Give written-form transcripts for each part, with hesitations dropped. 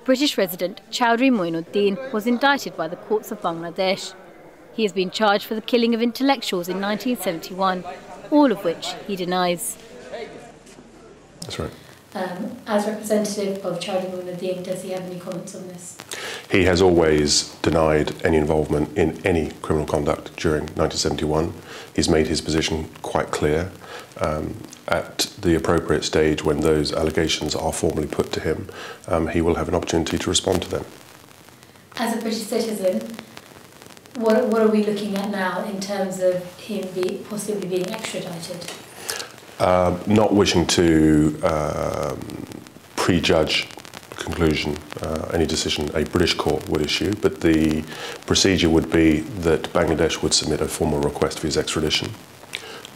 British resident Chowdhury Moinuddin was indicted by the courts of Bangladesh. He has been charged for the killing of intellectuals in 1971, all of which he denies. That's right. As representative of Chowdhury Moinuddin, does he have any comments on this? He has always denied any involvement in any criminal conduct during 1971. He's made his position quite clear. At the appropriate stage, when those allegations are formally put to him, he will have an opportunity to respond to them. As a British citizen, what are we looking at now in terms of him possibly being extradited? Not wishing to prejudge conclusion, any decision a British court would issue, but the procedure would be that Bangladesh would submit a formal request for his extradition.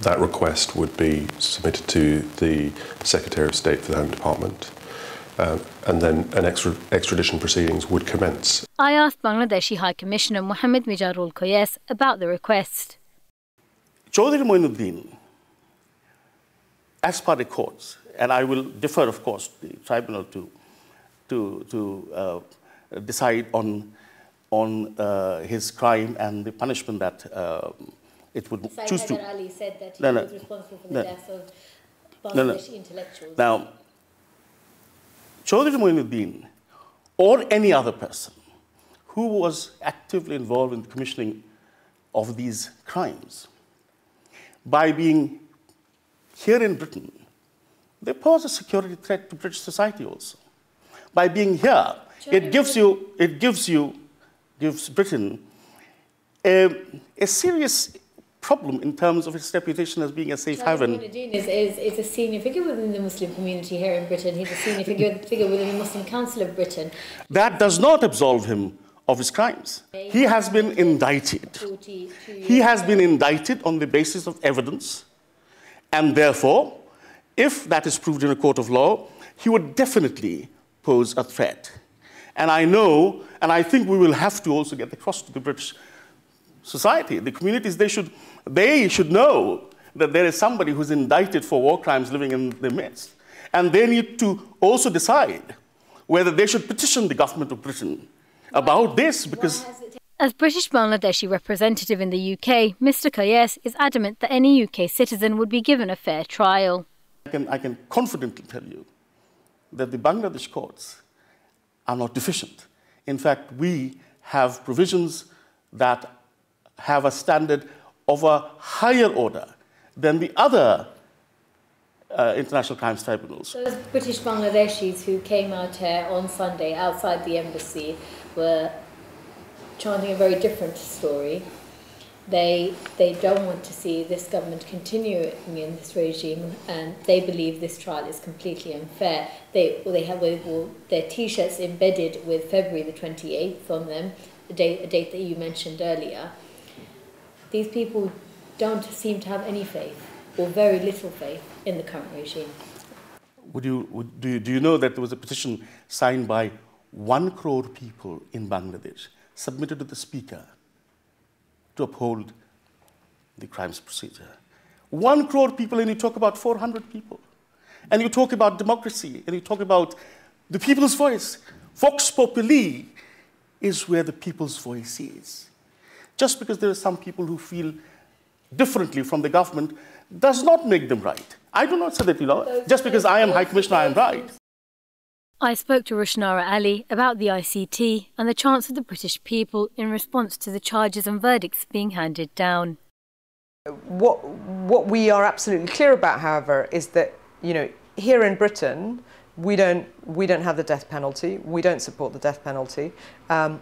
That request would be submitted to the Secretary of State for the Home Department, and then an extradition proceedings would commence. I asked Bangladeshi High Commissioner Mohamed Mijarul Qaiyes about the request. Chowdhury Moinuddin, as per the courts, and I will defer, of course, the tribunal to decide on his crime and the punishment that it would choose to. Ali said that he was responsible for the death of Bangladeshi intellectuals. Now, Chowdhury Moinuddin or any other person who was actively involved in the commissioning of these crimes, by being here in Britain, they pose a security threat to British society also. By being here, it gives Britain a serious problem in terms of its reputation as being a safe haven. Moinuddin is a senior figure within the Muslim community here in Britain. He's a senior figure within the Muslim Council of Britain. That does not absolve him of his crimes. He has been indicted. He has been indicted on the basis of evidence, and therefore, if that is proved in a court of law, he would definitely pose a threat. And I know, and I think we will have to also get across to the British society, the communities, they should know that there is somebody who's indicted for war crimes living in their midst. And they need to also decide whether they should petition the government of Britain about this, because... As British Bangladeshi representative in the UK, Mr. Qaiyes is adamant that any UK citizen would be given a fair trial. I can confidently tell you that the Bangladesh courts are not deficient. In fact, we have provisions that have a standard of a higher order than the other international crimes tribunals. Those British Bangladeshis who came out here on Sunday outside the embassy were chanting a very different story. They don't want to see this government continuing in this regime, and they believe this trial is completely unfair. They have their T-shirts embedded with February the 28th on them, a date that you mentioned earlier. These people don't seem to have any faith, or very little faith, in the current regime. Do you know that there was a petition signed by 1 crore people in Bangladesh, submitted to the Speaker, to uphold the crimes procedure? 1 crore people, and you talk about 400 people. And you talk about democracy, and you talk about the people's voice. Vox Populi is where the people's voice is. Just because there are some people who feel differently from the government does not make them right. I do not say that, just because I am High Commissioner, I am right. I spoke to Rushanara Ali about the ICT and the chance of the British people in response to the charges and verdicts being handed down. What we are absolutely clear about, however, is that, here in Britain, we don't have the death penalty. We don't support the death penalty.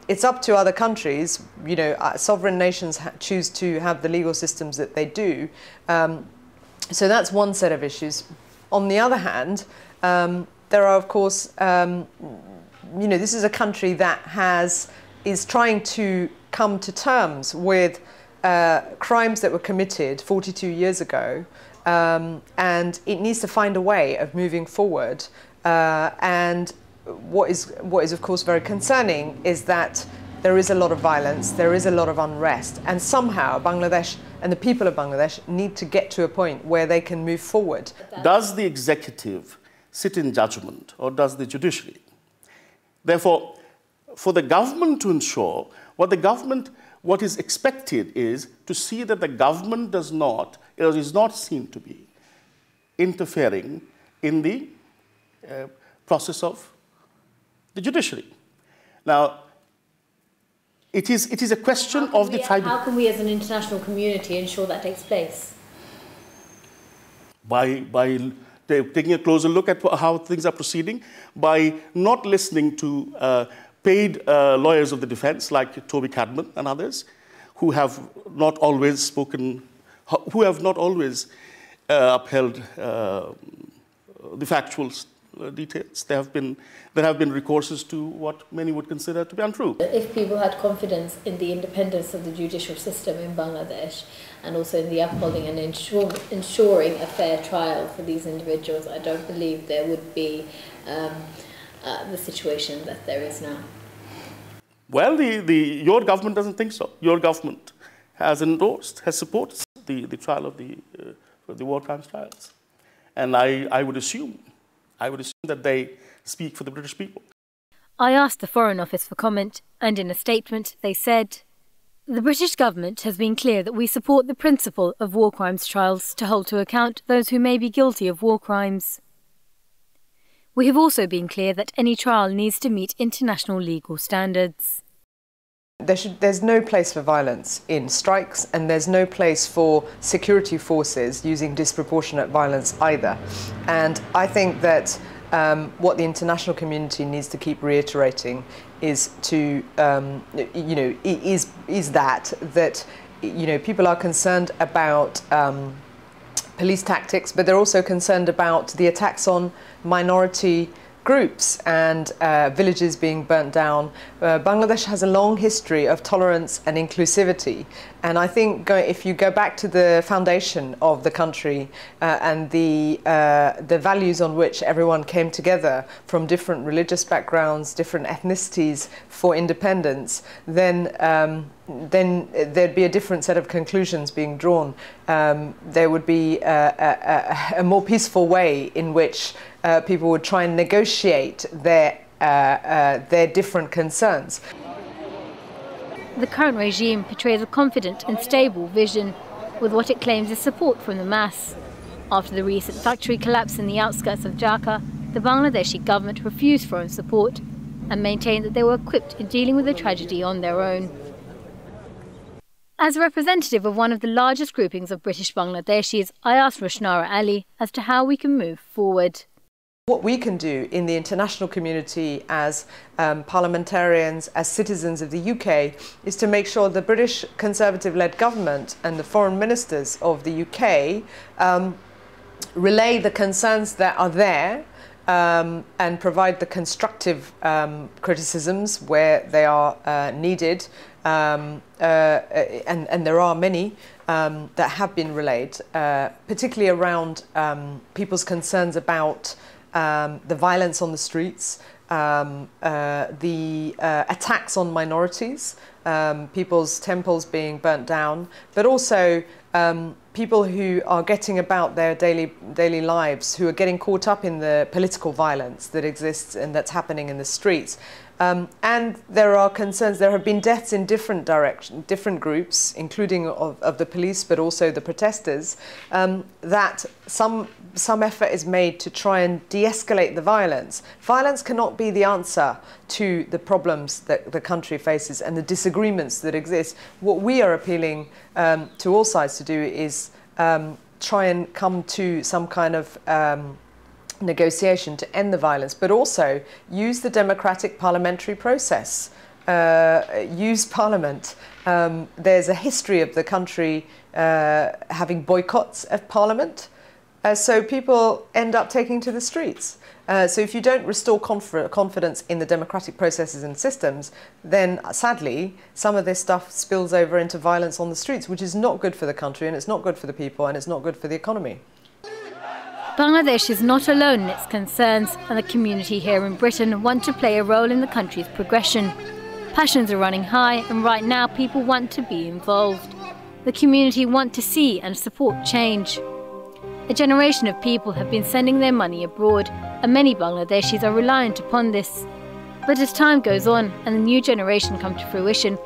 It's up to other countries. Sovereign nations choose to have the legal systems that they do. So that's one set of issues. On the other hand, there are, of course, this is a country that is trying to come to terms with crimes that were committed 42 years ago, and it needs to find a way of moving forward. And what is, of course, very concerning is that there is a lot of violence, there is a lot of unrest, and somehow Bangladesh and the people of Bangladesh need to get to a point where they can move forward. Does the executive sit in judgment, or does the judiciary? Therefore, for the government to ensure, what is expected is to see that the government does not, or is not seen to be, interfering in the process of the judiciary. Now, it is a question of the tribal... How can we as an international community ensure that takes place? By taking a closer look at how things are proceeding, by not listening to paid lawyers of the defense like Toby Cadman and others, who have not always spoken, who have not always upheld the factual details. There have been recourses to what many would consider to be untrue. If people had confidence in the independence of the judicial system in Bangladesh, and also in the upholding and ensuring a fair trial for these individuals, I don't believe there would be the situation that there is now. Well, your government doesn't think so. Your government has endorsed, has supported the trial of the war crimes trials. And I would assume that they speak for the British people. I asked the Foreign Office for comment, and in a statement they said, "The British government has been clear that we support the principle of war crimes trials to hold to account those who may be guilty of war crimes. We have also been clear that any trial needs to meet international legal standards." There's no place for violence in strikes, and there's no place for security forces using disproportionate violence either. And I think that what the international community needs to keep reiterating is to, that people are concerned about police tactics, but they're also concerned about the attacks on minority groups and villages being burnt down. Bangladesh has a long history of tolerance and inclusivity, and I think if you go back to the foundation of the country and the values on which everyone came together from different religious backgrounds, different ethnicities for independence, then there'd be a different set of conclusions being drawn. There would be a more peaceful way in which people would try and negotiate their different concerns. The current regime portrays a confident and stable vision with what it claims is support from the mass. After the recent factory collapse in the outskirts of Dhaka, the Bangladeshi government refused foreign support and maintained that they were equipped in dealing with the tragedy on their own. As a representative of one of the largest groupings of British Bangladeshis, I asked Rushanara Ali as to how we can move forward. What we can do in the international community as parliamentarians, as citizens of the UK, is to make sure the British Conservative-led government and the foreign ministers of the UK relay the concerns that are there and provide the constructive criticisms where they are needed. And there are many that have been relayed, particularly around people's concerns about the violence on the streets, the attacks on minorities, people's temples being burnt down, but also people who are getting about their daily lives, who are getting caught up in the political violence that exists and that's happening in the streets. And there are concerns. There have been deaths in different directions, different groups, including of the police, but also the protesters. That some effort is made to try and de-escalate the violence. Violence cannot be the answer to the problems that the country faces and the disagreements that exist. What we are appealing to all sides to do is try and come to some kind of negotiation to end the violence, but also use the democratic parliamentary process, use parliament. There's a history of the country having boycotts of parliament, so people end up taking to the streets. So if you don't restore confidence in the democratic processes and systems, then sadly some of this stuff spills over into violence on the streets, which is not good for the country, and it's not good for the people, and it's not good for the economy. Bangladesh is not alone in its concerns, and the community here in Britain want to play a role in the country's progression. Passions are running high, and right now people want to be involved. The community want to see and support change. A generation of people have been sending their money abroad, and many Bangladeshis are reliant upon this. But as time goes on and the new generation come to fruition,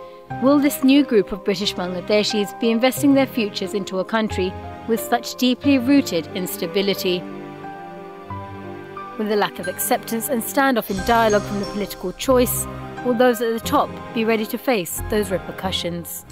will this new group of British Bangladeshis be investing their futures into a country with such deeply rooted instability? Will the lack of acceptance and standoff in dialogue from the political choice, will those at the top be ready to face those repercussions?